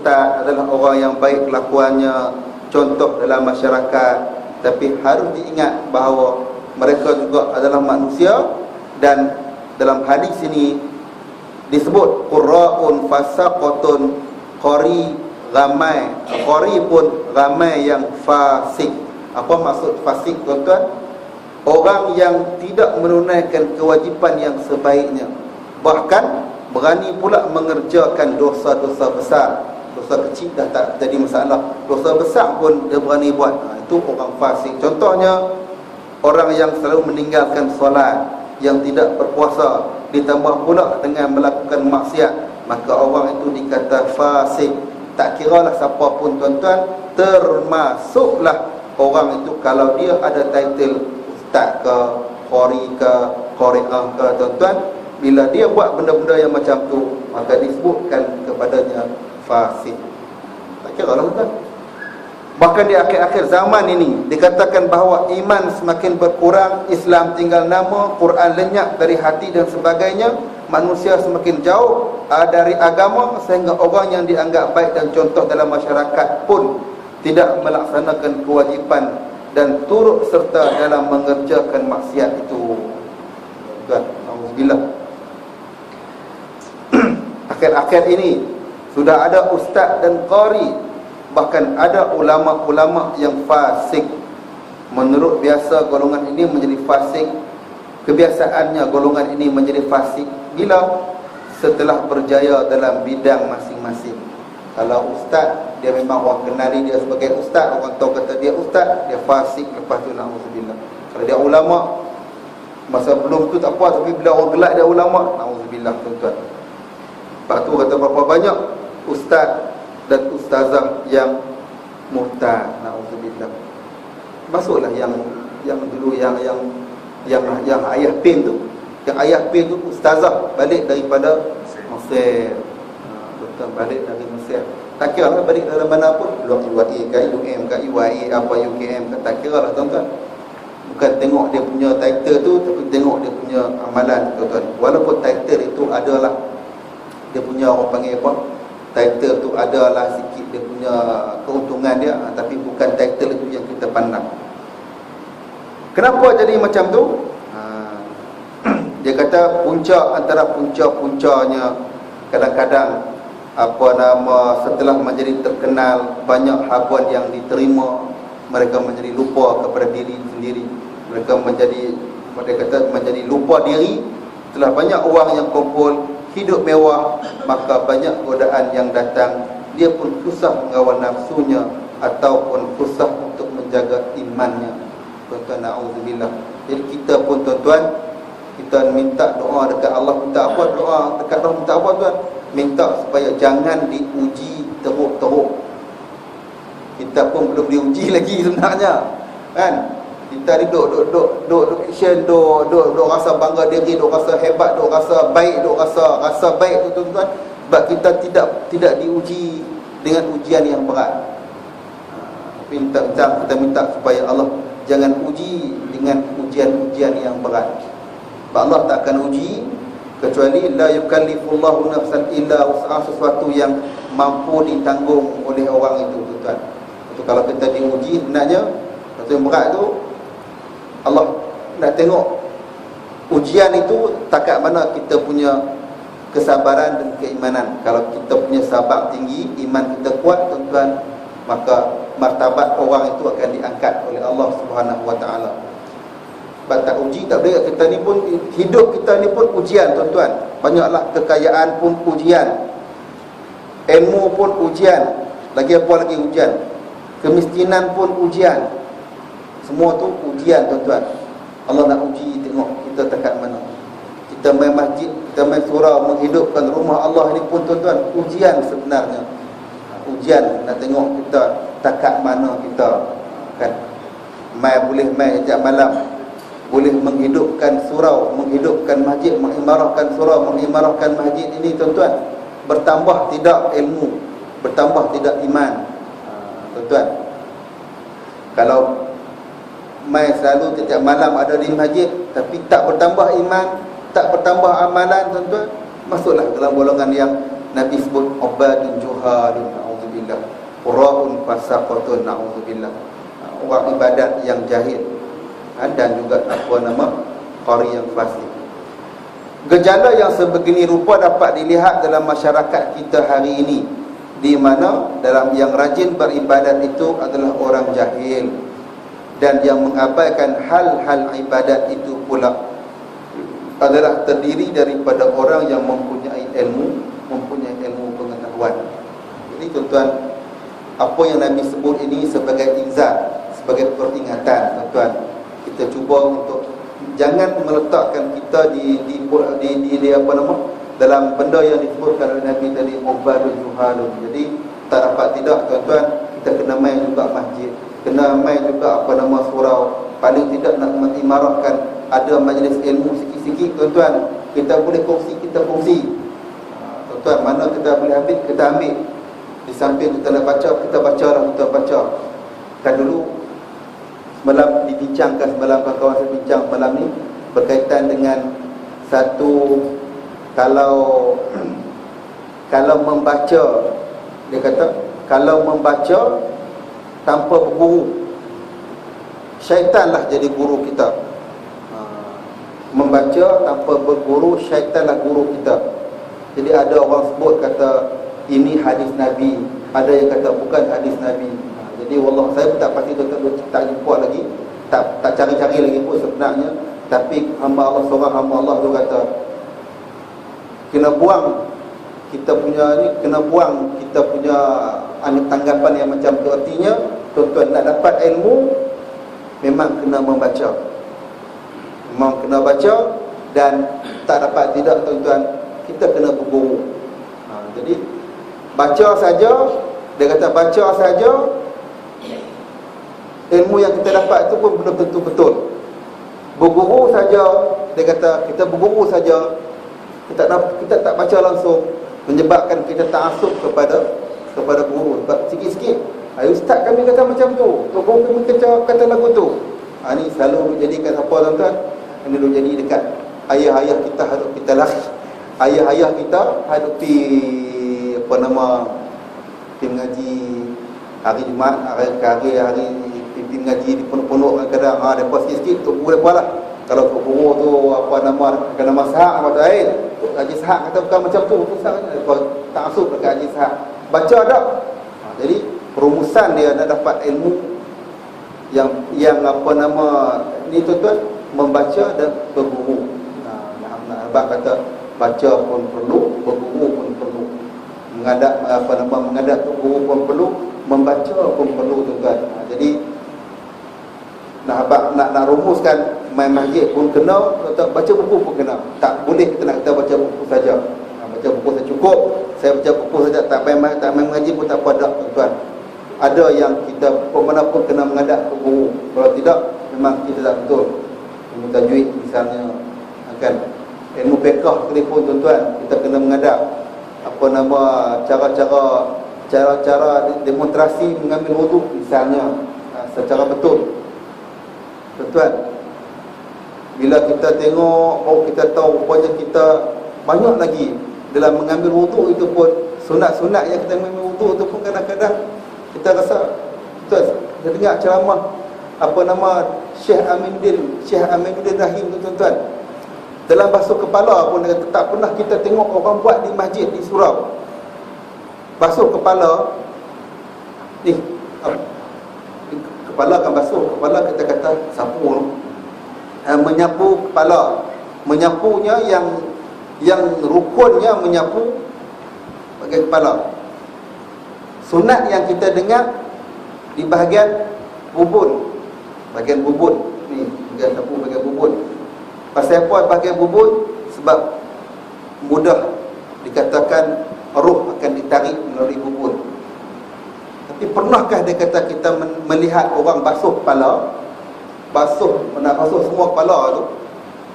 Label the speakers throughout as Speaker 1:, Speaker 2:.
Speaker 1: ustaz adalah orang yang baik kelakuannya, contoh dalam masyarakat, tapi harus diingat bahawa mereka juga adalah manusia. Dan dalam hadis ini disebut qurra'un fasaqatun, qari ramai, qari pun ramai yang fasik. Apa maksud fasik, tuan-tuan? Orang yang tidak menunaikan kewajipan yang sebaiknya, bahkan berani pula mengerjakan dosa-dosa besar. Dosa kecil dah tak jadi masalah, dosa besar pun dia berani buat. Itu orang fasik. Contohnya, orang yang selalu meninggalkan solat, yang tidak berpuasa, ditambah pula dengan melakukan maksiat, maka orang itu dikata fasik. Tak kiralah siapa pun, tuan-tuan, termasuklah orang itu kalau dia ada title ustaz ke, qari ke, qari'ah ke, tuan-tuan, bila dia buat benda-benda yang macam tu, maka disebutkan kepadanya fasik. Tak kiralah, tuan-tuan. Bahkan di akhir-akhir zaman ini dikatakan bahawa iman semakin berkurang, Islam tinggal nama, Quran lenyap dari hati dan sebagainya. Manusia semakin jauh dari agama, sehingga orang yang dianggap baik dan contoh dalam masyarakat pun tidak melaksanakan kewajipan dan turut serta dalam mengerjakan maksiat itu. Alhamdulillah. Akhir-akhir ini sudah ada ustaz dan qari, bahkan ada ulama-ulama yang fasik. Menurut biasa golongan ini menjadi fasik, kebiasaannya golongan ini menjadi fasik bila setelah berjaya dalam bidang masing-masing. Kalau ustaz, dia memang orang kenali dia sebagai ustaz, orang tahu kata dia ustaz, dia fasik. Lepas tu na'udzubillah. Kalau dia ulama, masa belum tu tak apa, tapi bila orang gelak dia ulama, na'udzubillah, tuan-tuan. Lepas tu kata berapa banyak ustaz dan ustazah yang murtad, na'udzubillah. Masuklah yang dulu yang ayah pin tu. Yang ayah pin tu ustazah balik daripada Mesir. Betul, balik dari Mesir. Tak kira lah balik dari mana pun, luar UAE ke UM ke UAE apa UKM ke, tak kira lah, tuan-tuan. Bukan tengok dia punya title tu, tapi tengok dia punya amalan, tuan-tuan. Walaupun title itu adalah dia punya, orang panggil apa, title tu adalah sikit dia punya keuntungan dia, tapi bukan title itu yang kita pandang. Kenapa jadi macam tu? Dia kata puncak, antara punca-puncanya, kadang-kadang setelah menjadi terkenal, banyak habuan yang diterima, mereka menjadi lupa kepada diri sendiri. Mereka menjadi lupa diri. Setelah banyak wang yang kumpul, hidup mewah, maka banyak godaan yang datang. Dia pun susah mengawal nafsunya, ataupun susah untuk menjaga imannya. Tuan-tuan, na'udzubillah. Jadi kita pun, tuan-tuan, kita minta doa dekat Allah. Minta apa doa dekat Allah? Minta apa, tuan? Minta supaya jangan diuji teruk-teruk. Kita pun belum diuji lagi sebenarnya, kan? Kita ni duk action, duk rasa bangga diri, duk rasa hebat, duk rasa baik, duk rasa baik tu, tuan-tuan. Sebab kita tidak diuji dengan ujian yang berat. Tapi kita minta supaya Allah jangan uji dengan ujian-ujian yang berat. Sebab Allah tak akan uji kecuali la yukallifullahu nafsan illa wus'aha, sesuatu yang mampu ditanggung oleh orang itu, tuan-tuan. Itu kalau kita diuji, sebenarnya sesuatu yang berat tu, Allah nak tengok ujian itu takat mana kita punya kesabaran dan keimanan. Kalau kita punya sabar tinggi, iman kita kuat, tuan-tuan, maka martabat orang itu akan diangkat oleh Allah Subhanahu wa taala. Sebab tak uji tak boleh. Kita ni pun, hidup kita ni pun ujian, tuan-tuan. Banyaklah kekayaan pun ujian, ilmu pun ujian, lagi apa lagi ujian, kemiskinan pun ujian. Semua tu ujian, tuan-tuan. Allah nak uji, tengok kita takat mana. Kita main masjid, kita main surau, menghidupkan rumah Allah ni pun, tuan-tuan, ujian sebenarnya. Ujian nak tengok kita takat mana kita, kan. Boleh main sejak malam, boleh menghidupkan surau, menghidupkan masjid, mengimarahkan surau, mengimarahkan masjid ini, tuan-tuan. Bertambah tidak ilmu, bertambah tidak iman, tuan-tuan. Kalau mai selalu setiap malam ada di masjid, tapi tak bertambah iman, tak bertambah amalan, tuan-tuan, masuklah dalam golongan yang Nabi sebut ubadun juhalun, qura'un fasaqatun, na'udzubillah, orang ibadat yang jahil, dan juga qari yang fasik. Gejala yang sebegini rupa dapat dilihat dalam masyarakat kita hari ini, di mana dalam yang rajin beribadat itu adalah orang jahil, dan yang mengabaikan hal-hal ibadat itu pula adalah terdiri daripada orang yang mempunyai ilmu pengetahuan. Jadi tuan-tuan, apa yang Nabi sebut ini sebagai inzar, sebagai peringatan, tuan-tuan, kita cuba untuk jangan meletakkan kita di dalam benda yang disebutkan oleh Nabi tadi, ubadul juhalun. Jadi tak dapat tidak, tuan-tuan, kita kena main juga masjid, kena main juga surau, paling tidak nak mengimarahkan ada majlis ilmu sikit-sikit, tuan-tuan, kita boleh kongsi, kita kongsi. Tuan-tuan, mana kita boleh ambil, kita ambil. Di samping kita nak baca, kita bacalah, kita baca. Kan dulu semalam dibincangkan, semalam kawan-kawan saya bincang malam ni berkaitan dengan satu, kalau membaca, dia kata kalau membaca tanpa berguru, syaitanlah jadi guru kita. Membaca tanpa berguru, syaitanlah guru kita. Jadi ada orang sebut kata ini hadis Nabi, ada yang kata bukan hadis Nabi. Jadi wallah, saya pun tak pasti, tak jumpa lagi, tak cari-cari lagi pun sebenarnya. Tapi hamba Allah, seorang hamba Allah tu kata kena buang kita punya ni, kena buang kita punya tanggapan yang macam tu. Artinya tuan-tuan, nak dapat ilmu memang kena membaca, memang kena baca, dan tak dapat tidak, tuan-tuan, kita kena berguru. Jadi baca saja, dia kata baca saja, ilmu yang kita dapat itu pun belum tentu betul. Berguru saja, dia kata kita berguru saja, kita tak baca langsung, menyebabkan kita ta'assub kepada guru. Sebab sikit-sikit, ustaz kami kata macam tu, guru kami kata lagu tu. Ini selalu dijadikan apa, tuan-tuan? Ini dulu jadi dekat ayah-ayah kita hadapi kita lah. Ayah-ayah kita hadapi pergi mengaji hari Jumaat, hari pergi mengaji di pondok-pondok, kadang-kadang depa sikit-sikit tu guru depa lah. Kalau guru tu kena sahak apa lain, Haji Sahak kata bukan macam tu, depa ta'assub dekat Haji Sahak. Baca tak? Jadi perumusan dia nak dapat ilmu yang ni, tuan-tuan, membaca dan berguru. Abang kata baca pun perlu, berguru pun perlu, menghadap tu guru pun perlu, membaca pun perlu, tuan-tuan. Jadi nak rumuskan, main masjid pun kena, baca buku pun kena. Tak boleh kita baca buku saja. Baca buku saja cukup, saya baca buku saja, tak main mengaji pun tak apa dah, tuan-tuan. Ada yang kita mana pun kena menghadap ke guru. Kalau tidak, memang kita tak betul. Ilmu tajwid misalnya, kan, ilmu fiqh telefon, tuan-tuan, kita kena menghadap. Cara-cara demonstrasi mengambil wuduk misalnya, secara betul, tuan-tuan. Bila kita tengok, kita tahu rupanya kita banyak lagi dalam mengambil wuduk itu pun, sunat-sunat yang kita mengambil wuduk itu pun kadang-kadang kita rasa, tuan, kita dengar ceramah Syekh Aminuddin Rahim tu, tuan-tuan, dalam basuh kepala pun dia kata tak pernah kita tengok orang buat di masjid di surau. Basuh kepala ni, kepala akan basuh, kepala kita kata sapu, menyapu kepala, menyapunya yang rukunnya menyapu bahagian kepala. Sunat yang kita dengar di bahagian bubun ni, bahagian sapu, bahagian bubun. Pasal apa bahagian bubun? Sebab mudah dikatakan roh akan ditarik melalui bubun. Tapi pernahkah dia kata kita melihat orang basuh kepala, nak basuh semua kepala tu?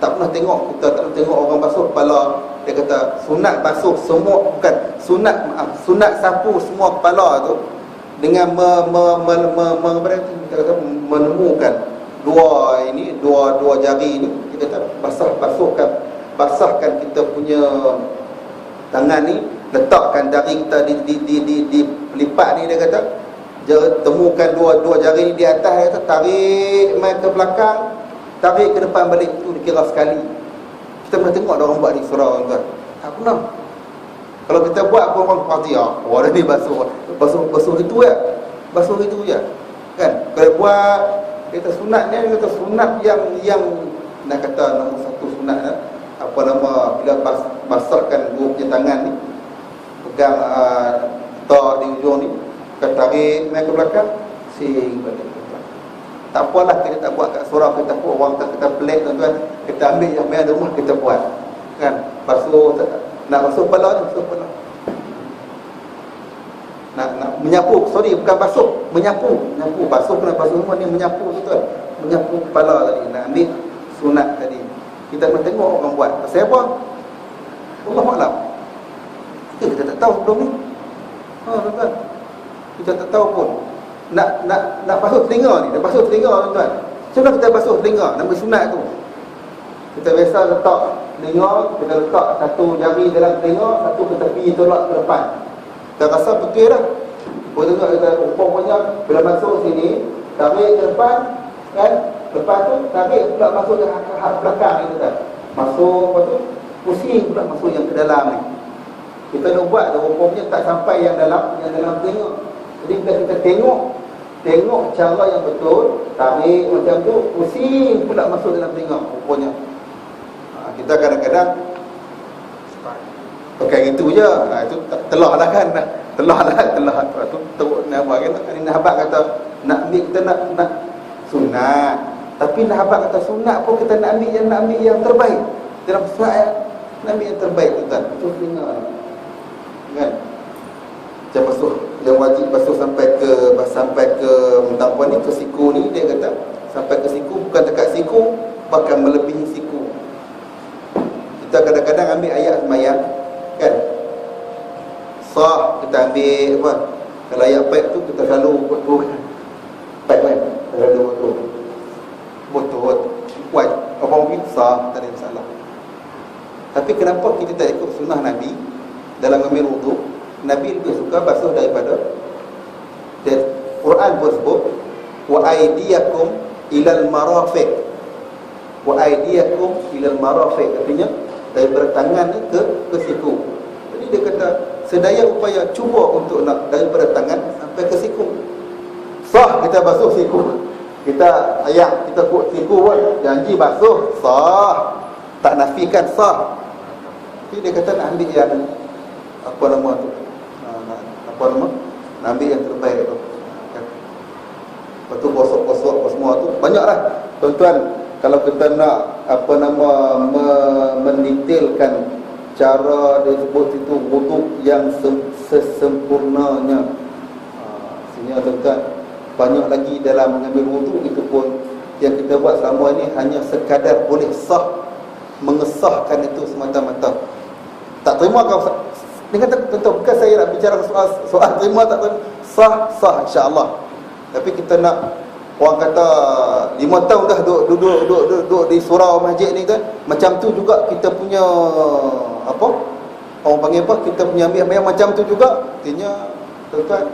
Speaker 1: Tak pernah tengok, kita tak pernah tengok orang basuh kepala. Dia kata sunat basuh semua, bukan sunat sapu semua kepala tu dengan menemukan dua jari ni. Dia kata basahkan kita punya tangan ni, letakkan jari kita di lipat ni dia kata, temukan dua jari ni di atas, dia kata, tarik mai ke belakang, tarik ke depan balik, tu dikira sekali. Kita pernah tengok orang buat di surau tuan. Tak pernah. Kalau kita buat pun orang pasti, orang ni basuh itu ya. Basuh itu ya. Kan? Kalau buat kita sunat ni, kita sunat yang nak kata nombor satu sunat apa nama, bila basahkan dua punya tangan ni, pegang tok di ujung ni, kita tarik mai ke belakang, sing balik. Tak apalah kita tak buat kat surau, kita buat orang tak kita pelik tuan-tuan, kita ambil yang main rumah kita buat. Kan? Basuh, nak basuh kepala ni, basuh kepala. Nak menyapu, sorry bukan basuh, menyapu. Basuh kena basuh semua ni, menyapu tuan. Menyapu kepala tadi, nak ambil sunat tadi. Kita kena tengok orang buat. Pasal apa? Allahu a'lam. Kita tak tahu sebelum ni. Tuan-tuan. Kita tak tahu pun. Nak basuh telinga ni, nak basuh telinga tuan-tuan. Macam kita basuh telinga, nama sunat tu. Kita biasa letak telinga, kita letak satu jari dalam telinga, satu ke tepi, tolak ke depan. Kita rasa betul dah. Boleh tengok kita umpamanya bila masuk sini, tarik ke depan, kan? Lepas tu tarik pula masuk ke belakang ni tuan. Masuk, lepas tu pusing pula masuk yang ke dalam ni. Kita nak buat dah umpamanya tak sampai yang dalam telinga. Jadi bila kita tengok cara yang betul, tarik macam tu, pusing pula masuk dalam telinga rupanya. Kita kadang-kadang pakai gitu je. Itu telah lah kan. Telah. Tu teruk nak buat kan. Ini sahabat kata nak ambil, kita nak sunat. Tapi sahabat kata sunat pun kita nak ambil yang terbaik. Dalam sunat nak ambil yang terbaik tuan. Itu telinga kan. Macam basuh, yang wajib basuh sampai ke apa ni, ke siku ni, dia kata sampai ke siku, bukan dekat siku, bahkan melebihi siku. Kita kadang-kadang ambil ayat semayang kan, sah kita ambil apa, kalau ayat baik tu kita selalu betul baik kan, selalu betul kuat apa mungkin sah, tak ada masalah. Tapi kenapa kita tak ikut sunnah Nabi dalam ambil wudu? Nabi lebih suka basuh daripada, dan Quran pun sebut wa aydiyakum ilal marafiq, wa aydiyakum ilal marafiq, artinya daripada tangan ni ke siku. Jadi dia kata sedaya upaya cuba untuk nak daripada tangan sampai ke siku. Sah kita basuh siku, kita kita kuat siku pun janji basuh, sah, tak nafikan sah. Tapi dia kata nak ambil yang apa nama tu, nak ambil yang terbaik tu kan? Lepas tu gosok-gosok semua tu banyaklah tuan-tuan. Kalau kita nak mendetailkan cara disebut itu wudu yang sesempurnanya, sehingga tuan-tuan banyak lagi dalam mengambil wudu. Itu pun yang kita buat selama ini hanya sekadar boleh sah, mengesahkan itu semata-mata. Tak terima kau, dia kata tentu bukan saya nak bicara soal terima tak terima, sah insya-Allah. Tapi kita nak, orang kata 5 tahun dah duduk di surau masjid ni kan, macam tu juga kita punya apa, orang panggil apa, kita punya ambil macam tu juga. Artinya tuan-tuan,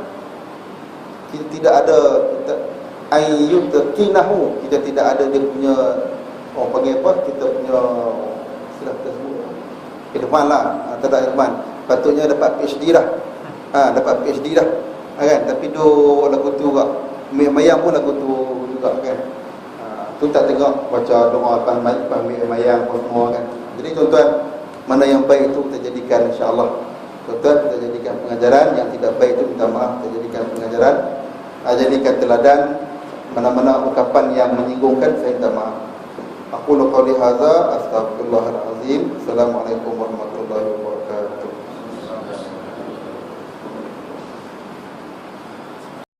Speaker 1: kita tidak ada ayyutqinahu, kita tidak ada dia punya, orang panggil apa, kita punya istilah tersebut ilman lah, tak ada ilman. Patutnya dapat PhD dah. Dapat PhD dah kan. Tapi lagu tu juga, mayang pun lagu tu juga kan. Tu tak tengok baca doa pahmi mayang pun semua kan. Jadi tuan-tuan, mana yang baik itu kita jadikan insya-Allah. Tuan-tuan, kita jadikan pengajaran, yang tidak baik itu minta maaf, kita jadikan pengajaran. Jadikan teladan, mana-mana ucapan yang menyinggungkan saya minta maaf. Aku qouli hadza, astaghfirullahalazim. Assalamualaikum warahmatullahi wabarakatuh.